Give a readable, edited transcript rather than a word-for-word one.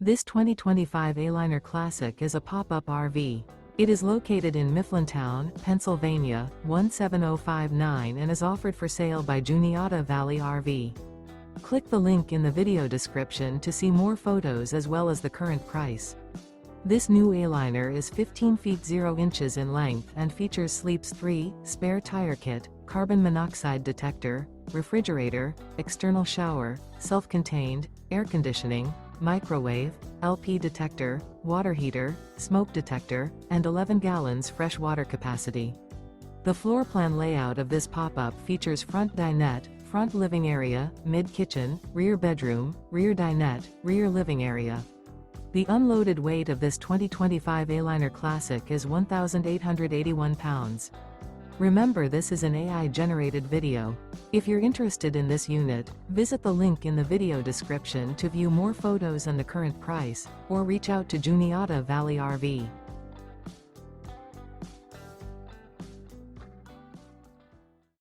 This 2025 Aliner Classic is a pop-up RV. It is located in Mifflintown, Pennsylvania, 17059 and is offered for sale by Juniata Valley RV. Click the link in the video description to see more photos as well as the current price. This new Aliner is 15 feet 0 inches in length and features Sleeps 3, spare tire kit, carbon monoxide detector, refrigerator, external shower, self-contained, air conditioning, microwave, LP detector, water heater, smoke detector, and 11 gallons fresh water capacity. The floor plan layout of this pop-up features front dinette, front living area, mid-kitchen, rear bedroom, rear dinette, rear living area. The unloaded weight of this 2025 Aliner Classic is 1,881 pounds. Remember, this is an AI-generated video. If you're interested in this unit, visit the link in the video description to view more photos and the current price, or reach out to Juniata Valley RV.